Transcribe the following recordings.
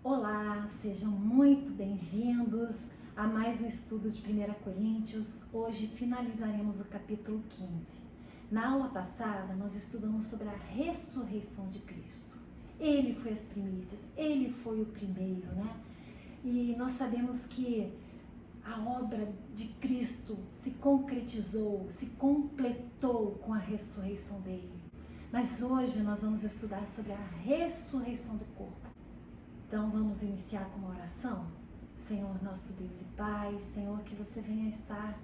Olá, sejam muito bem-vindos a mais um estudo de 1 Coríntios. Hoje finalizaremos o capítulo 15. Na aula passada, nós estudamos sobre a ressurreição de Cristo. Ele foi as primícias, ele foi o primeiro, né? E nós sabemos que a obra de Cristo se concretizou, se completou com a ressurreição dele. Mas hoje nós vamos estudar sobre a ressurreição do corpo. Então vamos iniciar com uma oração? Senhor, nosso Deus e Pai, Senhor, que você venha estar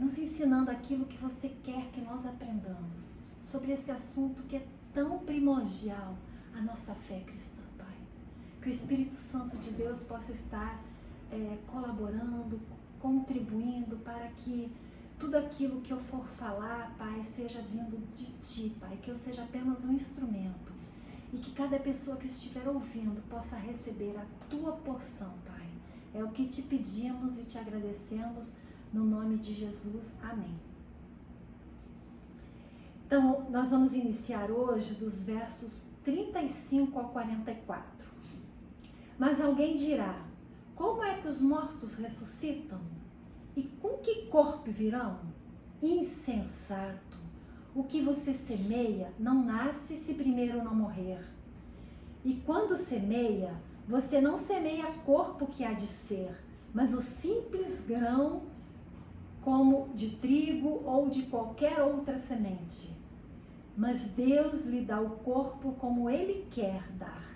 nos ensinando aquilo que você quer que nós aprendamos sobre esse assunto que é tão primordial, a nossa fé cristã, Pai. Que o Espírito Santo de Deus possa estar colaborando, contribuindo para que tudo aquilo que eu for falar, Pai, seja vindo de Ti, Pai, que eu seja apenas um instrumento. E que cada pessoa que estiver ouvindo possa receber a Tua porção, Pai. É o que te pedimos e te agradecemos no nome de Jesus. Amém. Então, nós vamos iniciar hoje dos versos 35 a 44. Mas alguém dirá, como é que os mortos ressuscitam? E com que corpo virão? Insensato! O que você semeia não nasce se primeiro não morrer. E quando semeia, você não semeia corpo que há de ser, mas o simples grão como de trigo ou de qualquer outra semente. Mas Deus lhe dá o corpo como Ele quer dar,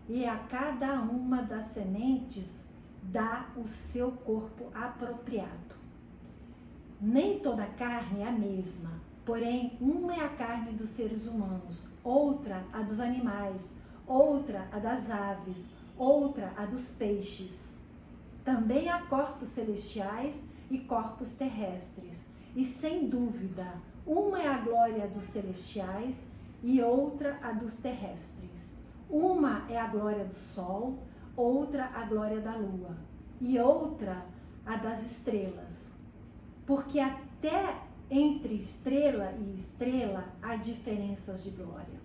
e a cada uma das sementes dá o seu corpo apropriado. Nem toda carne é a mesma, porém uma é a carne dos seres humanos, outra a dos animais, outra a das aves, outra a dos peixes. Também há corpos celestiais e corpos terrestres, e sem dúvida, uma é a glória dos celestiais e outra a dos terrestres. Uma é a glória do sol, outra a glória da lua, e outra a das estrelas. Porque até entre estrela e estrela há diferenças de glória.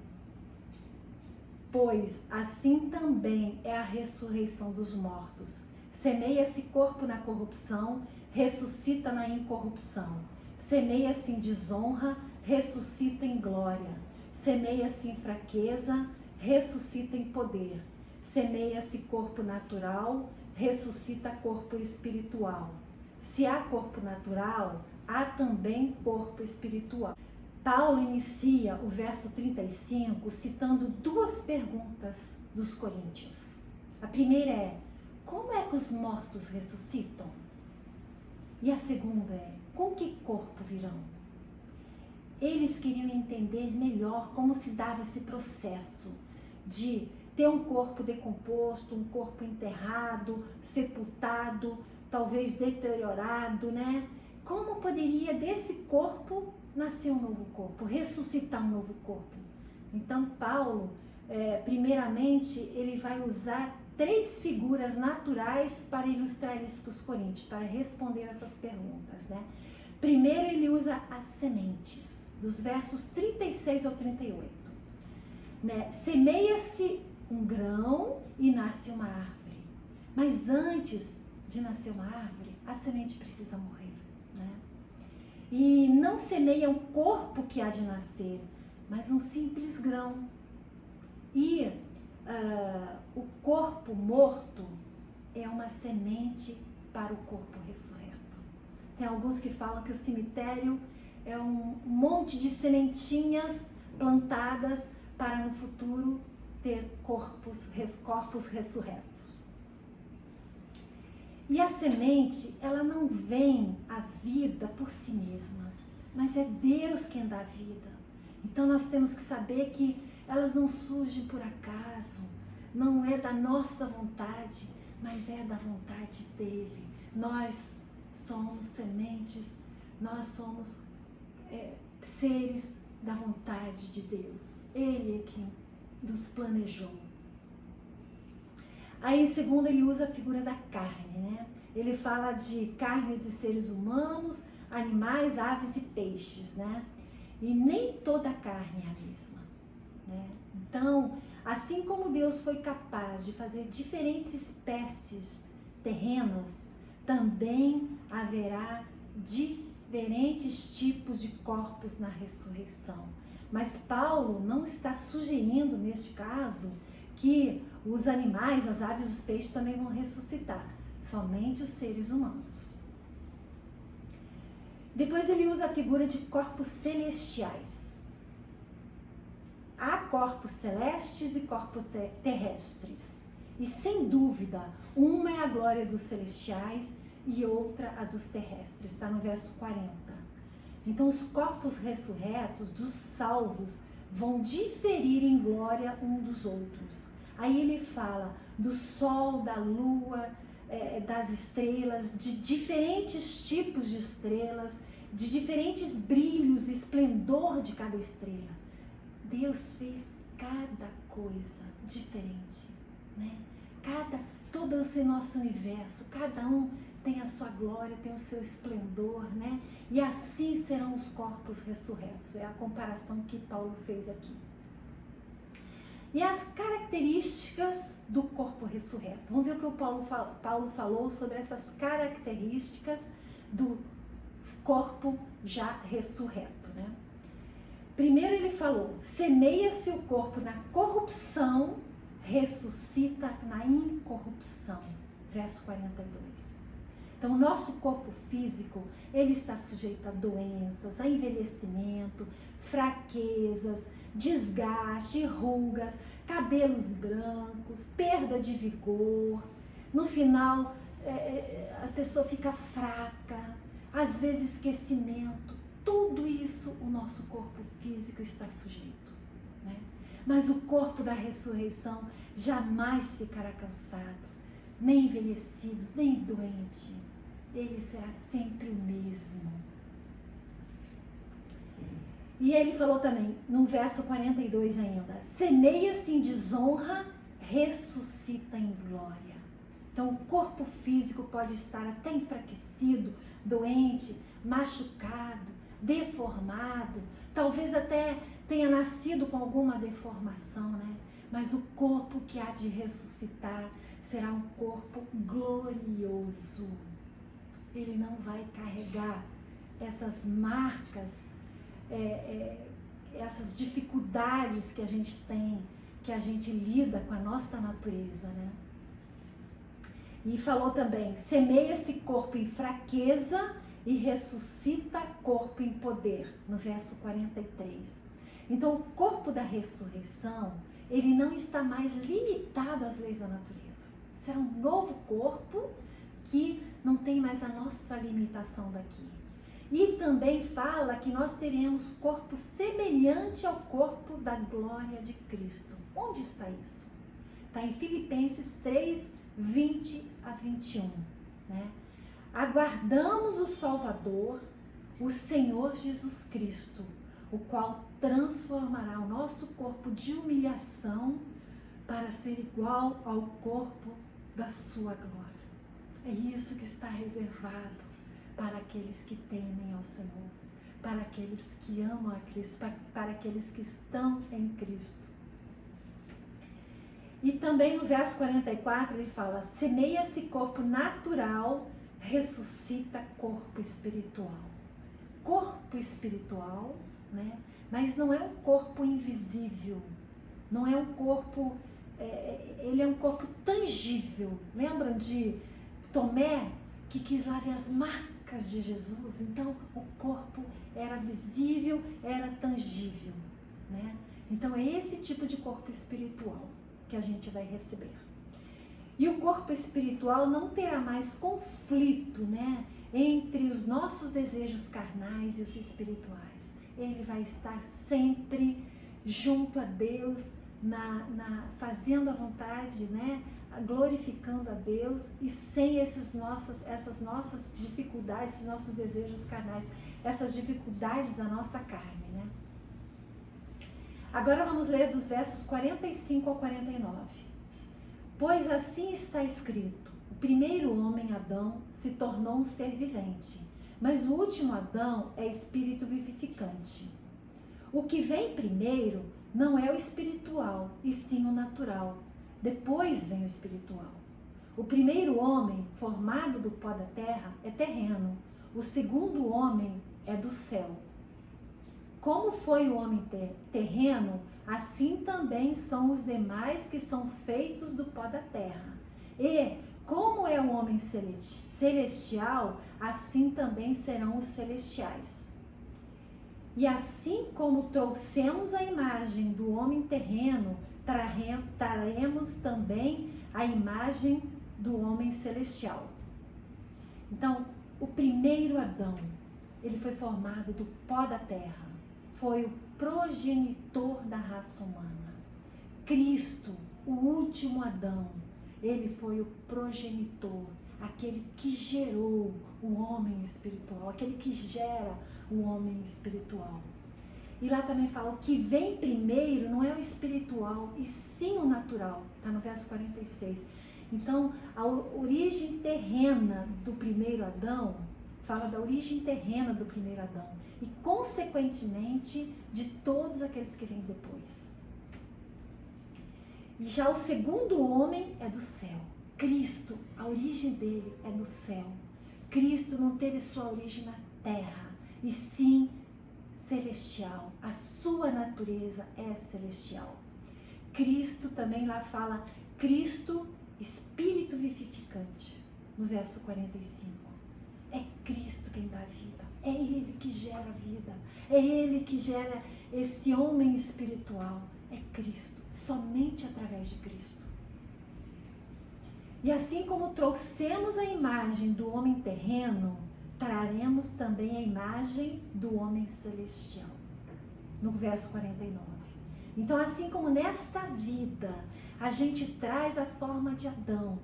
Pois assim também é a ressurreição dos mortos. Semeia-se corpo na corrupção, ressuscita na incorrupção. Semeia-se em desonra, ressuscita em glória. Semeia-se em fraqueza, ressuscita em poder. Semeia-se corpo natural, ressuscita corpo espiritual. Se há corpo natural, há também corpo espiritual. Paulo inicia o verso 35 citando duas perguntas dos coríntios. A primeira é, como é que os mortos ressuscitam? E a segunda é, com que corpo virão? Eles queriam entender melhor como se dava esse processo de ter um corpo decomposto, um corpo enterrado, sepultado, talvez deteriorado, né? Como poderia desse corpo nascer um novo corpo, ressuscitar um novo corpo? Então, Paulo, primeiramente, ele vai usar três figuras naturais para ilustrar isso para os coríntios, para responder essas perguntas, né? Primeiro, ele usa as sementes, dos versos 36 ao 38. Né? Semeia-se um grão e nasce uma árvore. Mas antes de nascer uma árvore, a semente precisa morrer, né? E não semeia um corpo que há de nascer, mas um simples grão. E o corpo morto é uma semente para o corpo ressurreto. Tem alguns que falam que o cemitério é um monte de sementinhas plantadas para no futuro ter corpos ressurretos. E a semente, ela não vem à vida por si mesma, mas é Deus quem dá a vida. Então nós temos que saber que elas não surgem por acaso, não é da nossa vontade, mas é da vontade dele. Nós somos sementes, nós somos seres da vontade de Deus. Ele é quem nos planejou. Aí, segundo, ele usa a figura da carne, né? Ele fala de carnes de seres humanos, animais, aves e peixes, né? E nem toda carne é a mesma, né? Então, Assim como Deus foi capaz de fazer diferentes espécies terrenas, também haverá diferentes tipos de corpos na ressurreição. Mas Paulo não está sugerindo, neste caso, que os animais, as aves, os peixes também vão ressuscitar. Somente os seres humanos. Depois ele usa a figura de corpos celestiais. Há corpos celestes e corpos terrestres. E sem dúvida, uma é a glória dos celestiais e outra a dos terrestres. Está no verso 40. Então os corpos ressurretos dos salvos vão diferir em glória um dos outros. Aí ele fala do sol, da lua, das estrelas, de diferentes tipos de estrelas, de diferentes brilhos, esplendor de cada estrela. Deus fez cada coisa diferente, né? Todo esse nosso universo, cada um tem a sua glória, tem o seu esplendor, né? E assim serão os corpos ressurretos. É a comparação que Paulo fez aqui. E as características do corpo ressurreto. Vamos ver o que o Paulo falou sobre essas características do corpo já ressurreto, né? Primeiro ele falou, semeia-se o corpo na corrupção, ressuscita na incorrupção. Verso 42. Então, o nosso corpo físico, ele está sujeito a doenças, a envelhecimento, fraquezas, desgaste, rugas, cabelos brancos, perda de vigor. No final, a pessoa fica fraca, às vezes esquecimento. Tudo isso o nosso corpo físico está sujeito, né? Mas o corpo da ressurreição jamais ficará cansado, nem envelhecido, nem doente. Ele será sempre o mesmo. E ele falou também, no verso 42 ainda, semeia-se em desonra, ressuscita em glória. Então o corpo físico pode estar até enfraquecido, doente, machucado, deformado, talvez até tenha nascido com alguma deformação, né? Mas o corpo que há de ressuscitar será um corpo glorioso. Ele não vai carregar essas marcas, essas dificuldades que a gente tem, que a gente lida com a nossa natureza, né? E falou também, semeia-se corpo em fraqueza e ressuscita corpo em poder, no verso 43. Então, o corpo da ressurreição, ele não está mais limitado às leis da natureza. Será um novo corpo que não tem mais a nossa limitação daqui. E também fala que nós teremos corpo semelhante ao corpo da glória de Cristo. Onde está isso? Está em Filipenses 3, 20 a 21, né? Aguardamos o Salvador, o Senhor Jesus Cristo, o qual transformará o nosso corpo de humilhação para ser igual ao corpo da sua glória. É isso que está reservado para aqueles que temem ao Senhor, para aqueles que amam a Cristo, para aqueles que estão em Cristo. E também no verso 44 ele fala, semeia-se corpo natural, ressuscita corpo espiritual. Corpo espiritual, né? Mas não é um corpo invisível, não é um corpo, ele é um corpo tangível. Lembram de Tomé, que quis lá ver as marcas de Jesus? Então o corpo era visível, era tangível, né? Então é esse tipo de corpo espiritual que a gente vai receber. E o corpo espiritual não terá mais conflito, né, entre os nossos desejos carnais e os espirituais. Ele vai estar sempre junto a Deus, fazendo a vontade, né, glorificando a Deus e sem essas nossas dificuldades, esses nossos desejos carnais, essas dificuldades da nossa carne, né? Agora vamos ler dos versos 45 ao 49. Pois assim está escrito, o primeiro homem, Adão, se tornou um ser vivente, mas o último Adão é espírito vivificante. O que vem primeiro não é o espiritual, e sim o natural. Depois vem o espiritual. O primeiro homem, formado do pó da terra, é terreno. O segundo homem é do céu. Como foi o homem terreno, assim também são os demais que são feitos do pó da terra. E, como é o homem celestial, assim também serão os celestiais. E assim como trouxemos a imagem do homem terreno, traremos também a imagem do homem celestial. Então, o primeiro Adão, ele foi formado do pó da terra, foi o progenitor da raça humana. Cristo, o último Adão, ele foi o progenitor, aquele que gerou o homem espiritual, aquele que gera o homem espiritual. E lá também fala, o que vem primeiro não é o espiritual, e sim o natural, está no verso 46. Então, a origem terrena do primeiro Adão, fala da origem terrena do primeiro Adão, e consequentemente de todos aqueles que vêm depois. E já o segundo homem é do céu. Cristo, a origem dele é no céu. Cristo não teve sua origem na terra, e sim celestial. A sua natureza é celestial. Cristo também lá fala, Cristo, Espírito vivificante, no verso 45. É Cristo quem dá vida, é Ele que gera vida, é Ele que gera esse homem espiritual, é Cristo, somente através de Cristo. E assim como trouxemos a imagem do homem terreno, traremos também a imagem do homem celestial, no verso 49. Então, assim como nesta vida a gente traz a forma de Adão,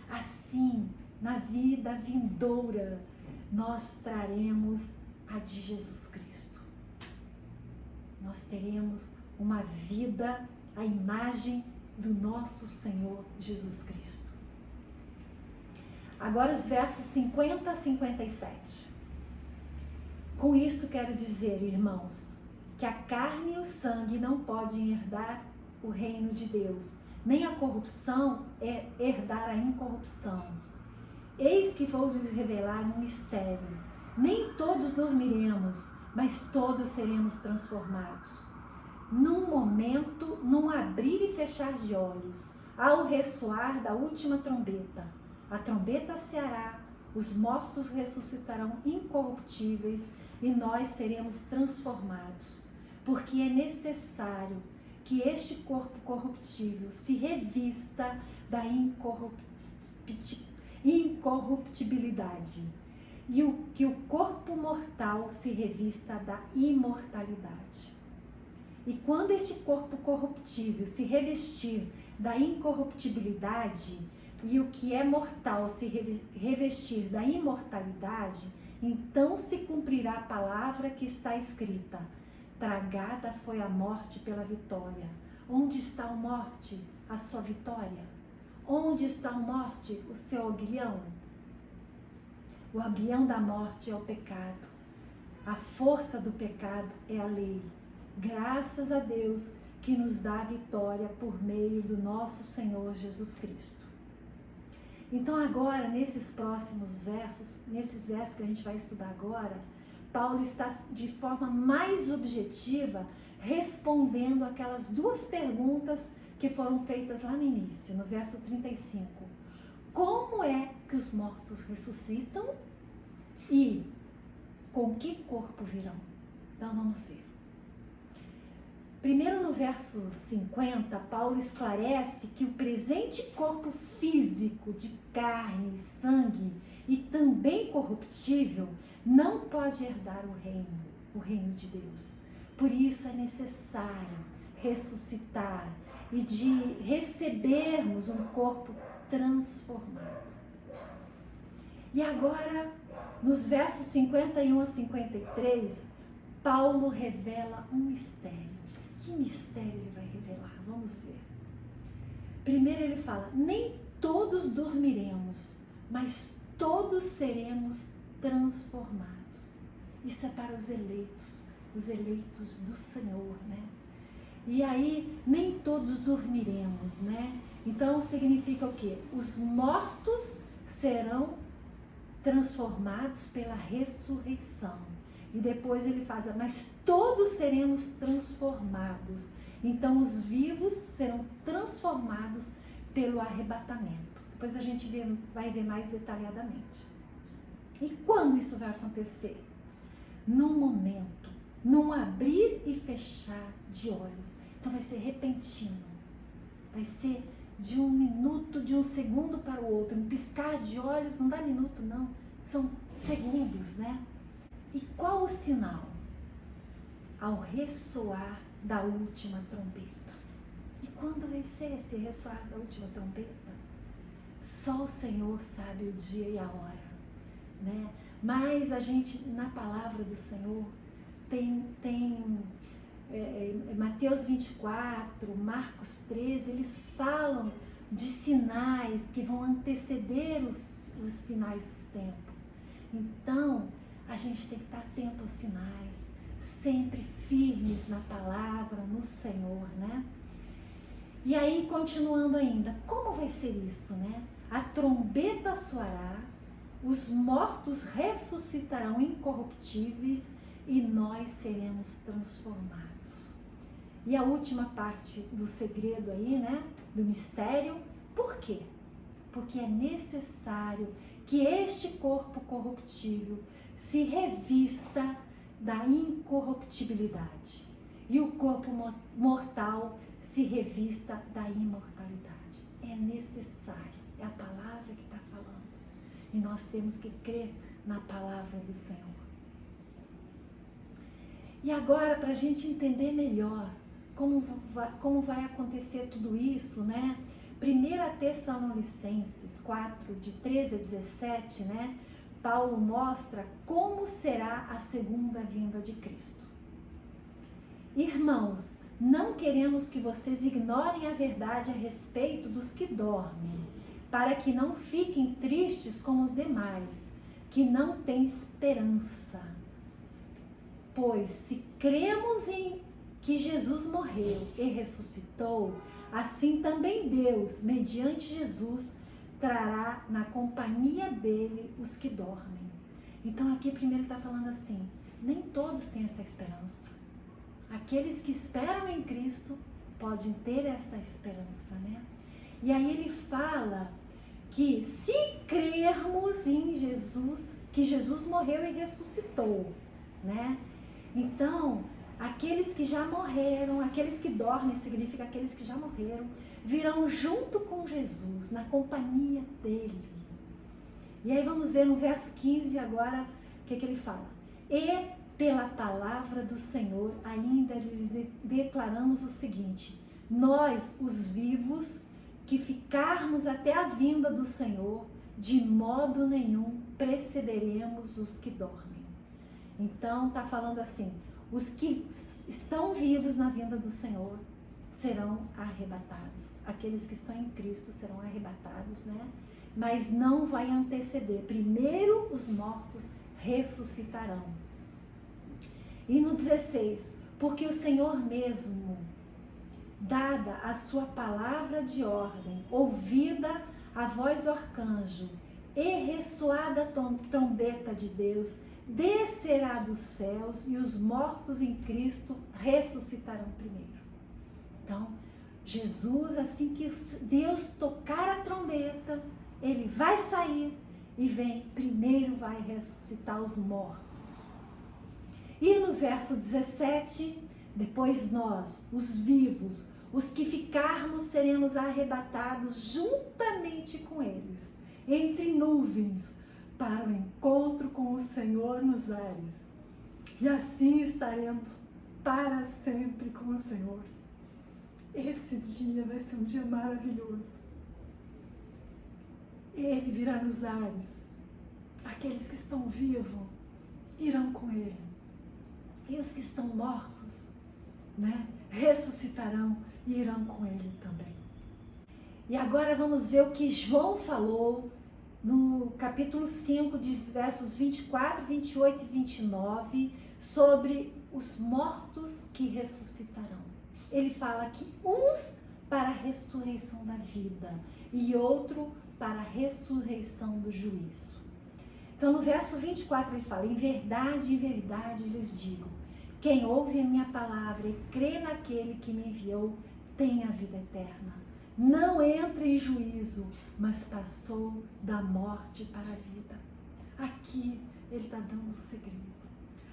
assim, na vida vindoura, nós traremos a de Jesus Cristo. Nós teremos uma vida, a imagem do nosso Senhor Jesus Cristo. Agora os versos 50 a 57. Com isto quero dizer, irmãos, que a carne e o sangue não podem herdar o reino de Deus, nem a corrupção é herdar a incorrupção. Eis que vou lhes revelar um mistério. Nem todos dormiremos, mas todos seremos transformados. Num momento, num abrir e fechar de olhos, ao ressoar da última trombeta. A trombeta ceará, os mortos ressuscitarão incorruptíveis e nós seremos transformados. Porque é necessário que este corpo corruptível se revista da incorruptibilidade e que o corpo mortal se revista da imortalidade. E quando este corpo corruptível se revestir da incorruptibilidade e o que é mortal se revestir da imortalidade, então se cumprirá a palavra que está escrita: tragada foi a morte pela vitória. Onde está a morte, a sua vitória? Onde está a morte, o seu aguilhão? O aguilhão da morte é o pecado. A força do pecado é a lei. Graças a Deus que nos dá a vitória por meio do nosso Senhor Jesus Cristo. Então agora, nesses próximos versos, nesses versos que a gente vai estudar agora, Paulo está de forma mais objetiva respondendo aquelas duas perguntas que foram feitas lá no início, no verso 35. Como é que os mortos ressuscitam e com que corpo virão? Então vamos ver. Primeiro no verso 50, Paulo esclarece que o presente corpo físico de carne e sangue e também corruptível não pode herdar o reino de Deus. Por isso é necessário ressuscitar e de recebermos um corpo transformado. E agora, nos versos 51 a 53, Paulo revela um mistério. Que mistério ele vai revelar? Vamos ver. Primeiro ele fala, nem todos dormiremos, mas todos seremos transformados. Isso é para os eleitos do Senhor, né? E aí nem todos dormiremos, né? Então significa o quê? Os mortos serão transformados pela ressurreição. E depois ele faz, mas todos seremos transformados. Então os vivos serão transformados pelo arrebatamento. Depois a gente vai ver mais detalhadamente. E quando isso vai acontecer? Num momento, num abrir e fechar de olhos. Então vai ser repentino. Vai ser de um minuto, de um segundo para o outro. Um piscar de olhos, não dá minuto não, são segundos, né? E qual o sinal? Ao ressoar da última trombeta. E quando vai ser esse ressoar da última trombeta? Só o Senhor sabe o dia e a hora, né? Mas a gente, na palavra do Senhor, tem Mateus 24, Marcos 13, eles falam de sinais que vão anteceder os finais dos tempos. Então, a gente tem que estar atento aos sinais, sempre firmes na palavra, no Senhor, né? E aí, continuando ainda, como vai ser isso, né? A trombeta soará, os mortos ressuscitarão incorruptíveis e nós seremos transformados. E a última parte do segredo aí, né? Do mistério, por quê? Porque é necessário que este corpo corruptível se revista da incorruptibilidade e o corpo mortal se revista da imortalidade. É necessário, é a palavra que está falando. E nós temos que crer na palavra do Senhor. E agora, para a gente entender melhor como vai acontecer tudo isso, né? 1 Tessalonicenses 4, de 13 a 17, né? Paulo mostra como será a segunda vinda de Cristo. Irmãos, não queremos que vocês ignorem a verdade a respeito dos que dormem, para que não fiquem tristes como os demais, que não têm esperança. Pois se cremos em que Jesus morreu e ressuscitou, assim também Deus, mediante Jesus, trará na companhia dele os que dormem. Então aqui primeiro está falando assim, nem todos têm essa esperança. Aqueles que esperam em Cristo podem ter essa esperança, né? E aí ele fala que se crermos em Jesus, que Jesus morreu e ressuscitou, né? Então, aqueles que já morreram, aqueles que dormem, significa aqueles que já morreram, virão junto com Jesus, na companhia dele. E aí vamos ver no verso 15 agora, o que ele fala? E pela palavra do Senhor ainda lhes declaramos o seguinte, nós, os vivos, que ficarmos até a vinda do Senhor, de modo nenhum precederemos os que dormem. Então, está falando assim, os que estão vivos na vinda do Senhor serão arrebatados. Aqueles que estão em Cristo serão arrebatados, né? Mas não vai anteceder. Primeiro os mortos ressuscitarão. E no 16, porque o Senhor mesmo, dada a sua palavra de ordem, ouvida a voz do arcanjo e ressoada a trombeta de Deus, descerá dos céus e os mortos em Cristo ressuscitarão primeiro. Então, Jesus, assim que Deus tocar a trombeta, ele vai sair e primeiro vai ressuscitar os mortos. E no verso 17, depois nós, os vivos, os que ficarmos, seremos arrebatados juntamente com eles, entre nuvens, para o encontro com o Senhor nos ares. E assim estaremos para sempre com o Senhor. Esse dia vai ser um dia maravilhoso. Ele virá nos ares. Aqueles que estão vivos irão com ele. E os que estão mortos, né, ressuscitarão e irão com ele também. E agora vamos ver o que João falou no capítulo 5, de versos 24, 28 e 29, sobre os mortos que ressuscitarão. ele fala que uns para a ressurreição da vida e outro para a ressurreição do juízo. Então no verso 24 ele fala: em verdade lhes digo, quem ouve a minha palavra e crê naquele que me enviou tem a vida eterna. Não entra em juízo, mas passou da morte para a vida. Aqui ele está dando um segredo.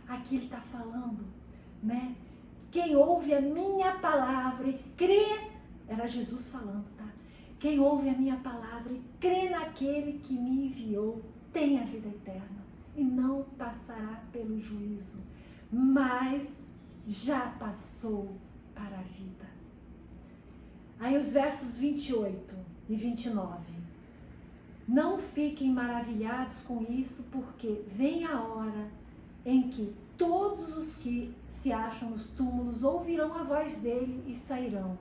Aqui ele está falando, né? Quem ouve a minha palavra e crê, era Jesus falando, tá? Quem ouve a minha palavra e crê naquele que me enviou, tem a vida eterna e não passará pelo juízo, mas já passou para a vida. Aí os versos 28 e 29. Não fiquem maravilhados com isso, porque vem a hora em que todos os que se acham nos túmulos ouvirão a voz dele e sairão.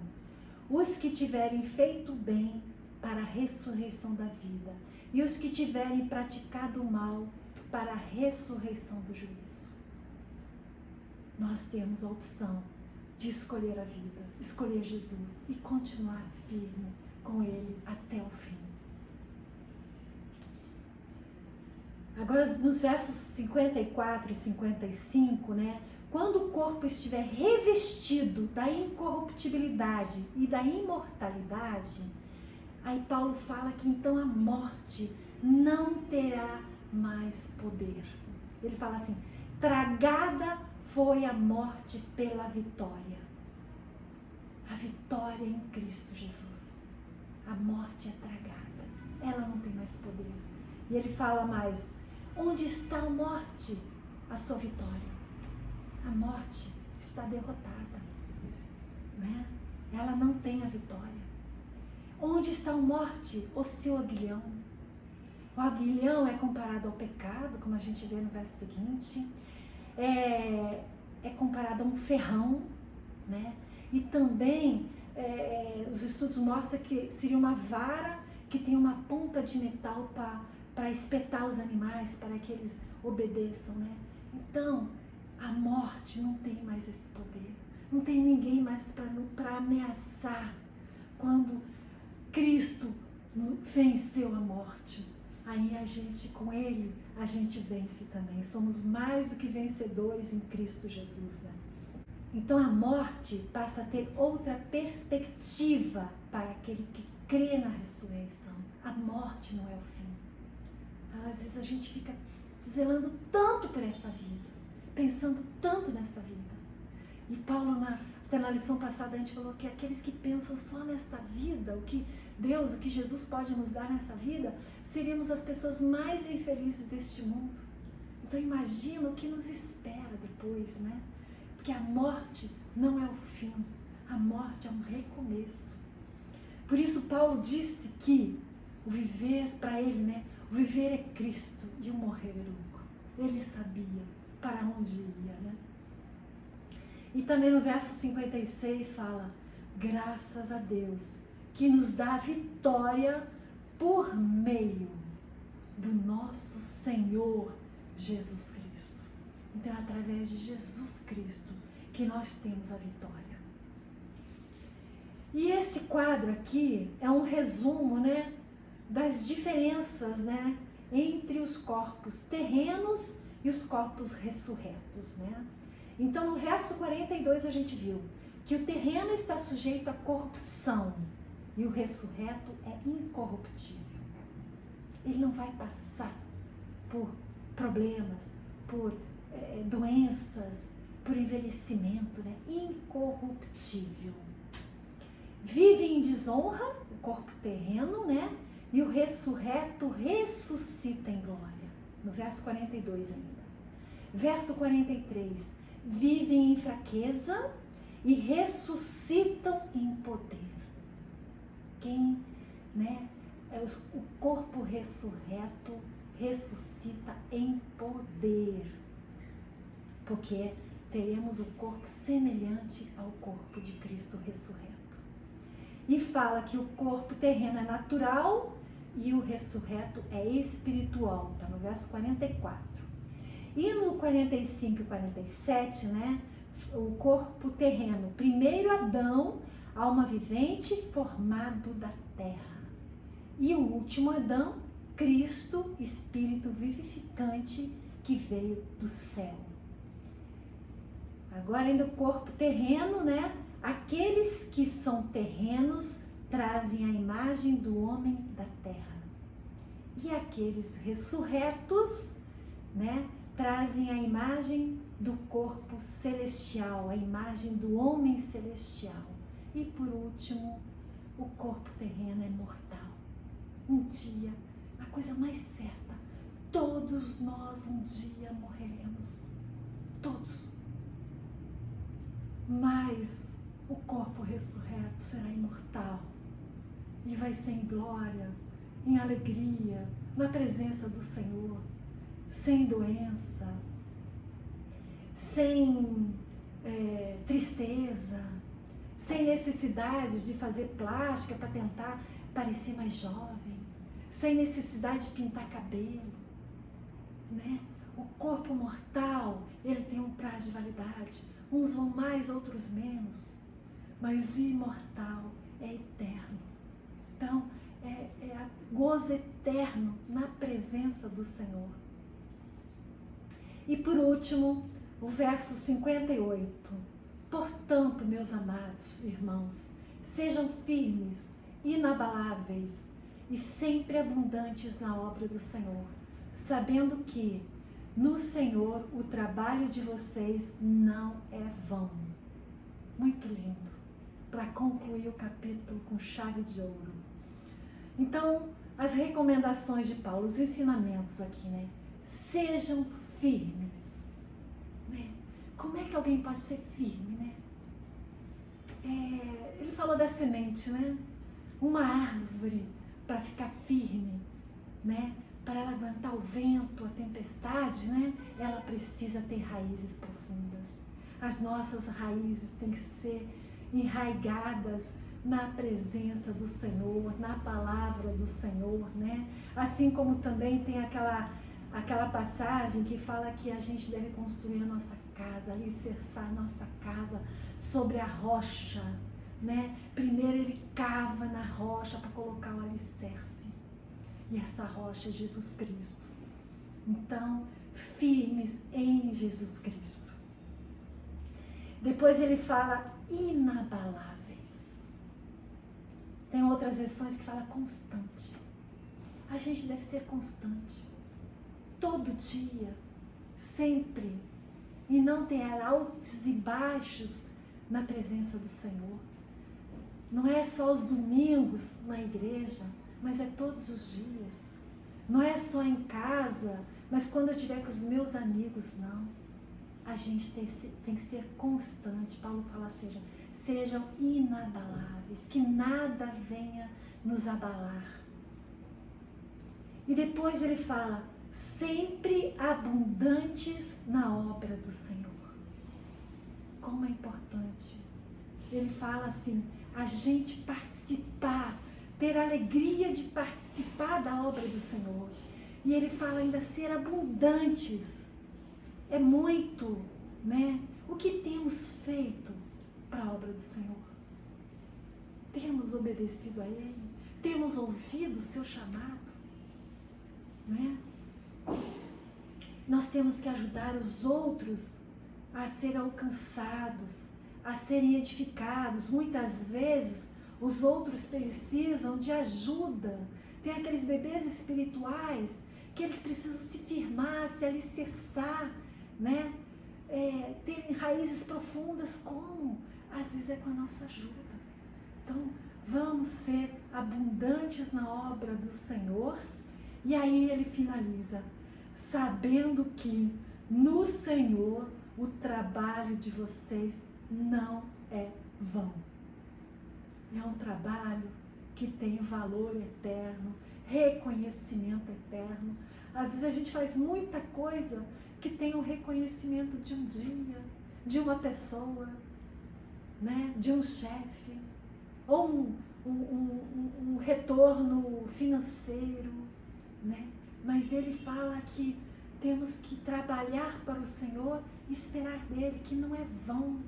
Os que tiverem feito bem para a ressurreição da vida, e os que tiverem praticado o mal para a ressurreição do juízo. Nós temos a opção de escolher a vida, escolher Jesus e continuar firme com ele até o fim. Agora, nos versos 54 e 55, né? Quando o corpo estiver revestido da incorruptibilidade e da imortalidade, aí Paulo fala que então a morte não terá mais poder. Ele fala assim: tragada foi a morte pela vitória. A vitória em Cristo Jesus. A morte é tragada. Ela não tem mais poder. E ele fala mais: onde está a morte? A sua vitória. A morte está derrotada, né? Ela não tem a vitória. Onde está a morte? O seu aguilhão. O aguilhão é comparado ao pecado, como a gente vê no verso seguinte. É comparado a um ferrão, né? E também os estudos mostram que seria uma vara que tem uma ponta de metal para espetar os animais, para que eles obedeçam, né? Então, a morte não tem mais esse poder. Não tem ninguém mais para ameaçar. Quando Cristo venceu a morte, aí a gente, com ele, a gente vence também. Somos mais do que vencedores em Cristo Jesus, né? Então a morte passa a ter outra perspectiva para aquele que crê na ressurreição. A morte não é o fim. Às vezes a gente fica zelando tanto por esta vida, pensando tanto nesta vida. E Paulo, até na lição passada, a gente falou que aqueles que pensam só nesta vida, o que Deus, o que Jesus pode nos dar nesta vida, seríamos as pessoas mais infelizes deste mundo. Então imagina o que nos espera depois, né? Porque a morte não é o fim, a morte é um recomeço. Por isso Paulo disse que o viver para ele, né? O viver é Cristo e o morrer é lucro. Ele sabia para onde ia, né? E também no verso 56 fala: graças a Deus que nos dá vitória por meio do nosso Senhor Jesus Cristo. Então é através de Jesus Cristo que nós temos a vitória. E este quadro aqui é um resumo, né, das diferenças, né, entre os corpos terrenos e os corpos ressurretos, né? Então no verso 42 a gente viu que o terreno está sujeito à corrupção e o ressurreto é incorruptível. Ele não vai passar por problemas, por doenças, por envelhecimento, né? Incorruptível. Vive em desonra, o corpo terreno, né? E o ressurreto ressuscita em glória. No verso 42 ainda. Verso 43. Vivem em fraqueza e ressuscitam em poder. Quem, né? O corpo ressurreto ressuscita em poder. Porque teremos um corpo semelhante ao corpo de Cristo ressurreto. E fala que o corpo terreno é natural e o ressurreto é espiritual, está no verso 44. E no 45 e 47, né, o corpo terreno. Primeiro Adão, alma vivente formado da terra. E o último Adão, Cristo, espírito vivificante que veio do céu. Agora ainda o corpo terreno, né? Aqueles que são terrenos trazem a imagem do homem da terra. E aqueles ressurretos, né? Trazem a imagem do corpo celestial, a imagem do homem celestial. E por último, o corpo terreno é mortal. Um dia, a coisa mais certa, todos nós um dia morreremos. Todos. Mas o corpo ressurreto será imortal e vai ser em glória, em alegria, na presença do Senhor, sem doença, sem tristeza, sem necessidade de fazer plástica para tentar parecer mais jovem, sem necessidade de pintar cabelo, né? O corpo mortal, ele tem um prazo de validade. Uns vão mais, outros menos. Mas o imortal é eterno. Então, é gozo eterno na presença do Senhor. E por último, o verso 58. Portanto, meus amados irmãos, sejam firmes, inabaláveis e sempre abundantes na obra do Senhor, sabendo que no Senhor o trabalho de vocês não é vão. Muito lindo, para concluir o capítulo com chave de ouro. Então, as recomendações de Paulo, os ensinamentos aqui, né? Sejam firmes, né? Como é que alguém pode ser firme, né? Ele falou da semente, né? Uma árvore para ficar firme, né? Para ela aguentar o vento, a tempestade, né? Ela precisa ter raízes profundas. As nossas raízes têm que ser enraigadas na presença do Senhor, na palavra do Senhor, né? Assim como também tem aquela passagem que fala que a gente deve construir a nossa casa, alicerçar a nossa casa sobre a rocha, né? Primeiro ele cava na rocha para colocar o alicerce. E essa rocha é Jesus Cristo. Então, firmes em Jesus Cristo. Depois ele fala inabaláveis. Tem outras versões que fala constante. A gente deve ser constante. Todo dia, sempre. E não ter altos e baixos na presença do Senhor. Não é só os domingos na igreja, mas é todos os dias. Não é só em casa, mas quando eu estiver com os meus amigos, não. A gente tem que ser constante. Paulo fala, sejam inabaláveis, que nada venha nos abalar. E depois ele fala, sempre abundantes na obra do Senhor. Como é importante. Ele fala assim, a gente participar, ter alegria de participar da obra do Senhor. E ele fala ainda ser abundantes. É muito, né? O que temos feito para a obra do Senhor? Temos obedecido a Ele? Temos ouvido o seu chamado? Né? Nós temos que ajudar os outros a serem alcançados, a serem edificados. Muitas vezes os outros precisam de ajuda. Tem aqueles bebês espirituais que eles precisam se firmar, se alicerçar, né? Terem raízes profundas. Como? Às vezes é com a nossa ajuda. Então, vamos ser abundantes na obra do Senhor. E aí ele finaliza, sabendo que no Senhor o trabalho de vocês não é vão. É um trabalho que tem valor eterno, reconhecimento eterno. Às vezes a gente faz muita coisa que tem o reconhecimento de um dia, de uma pessoa, né? De um chefe, ou um retorno financeiro, né? Mas ele fala que temos que trabalhar para o Senhor e esperar dele, que não é vão.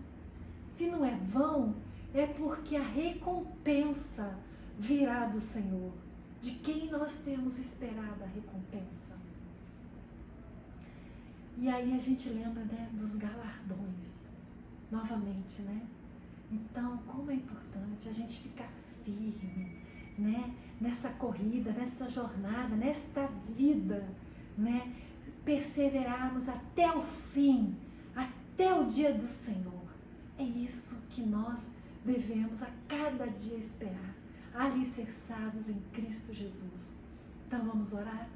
Se não é vão, é porque a recompensa virá do Senhor. De quem nós temos esperado a recompensa? E aí a gente lembra, né, dos galardões, novamente, né? Então, como é importante a gente ficar firme, né, nessa corrida, nessa jornada, nesta vida, né? Perseverarmos até o fim, até o dia do Senhor. É isso que nós devemos a cada dia esperar, alicerçados em Cristo Jesus. Então vamos orar?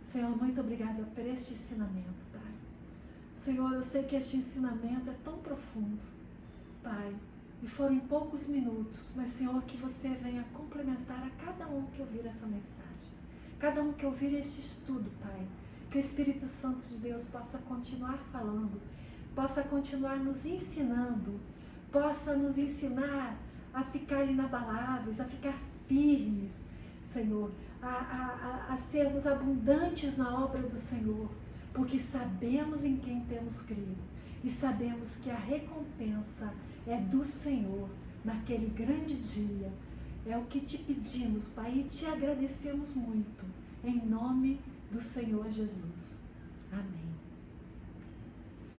Senhor, muito obrigada por este ensinamento, Pai. Senhor, eu sei que este ensinamento é tão profundo, Pai, e foram em poucos minutos, mas Senhor, que você venha complementar a cada um que ouvir essa mensagem, cada um que ouvir este estudo, Pai, que o Espírito Santo de Deus possa continuar falando, possa continuar nos ensinando, possa nos ensinar a ficar inabaláveis, a ficar firmes, Senhor, a sermos abundantes na obra do Senhor, porque sabemos em quem temos crido e sabemos que a recompensa é do Senhor naquele grande dia. É o que te pedimos, Pai, e te agradecemos muito, em nome do Senhor Jesus. Amém.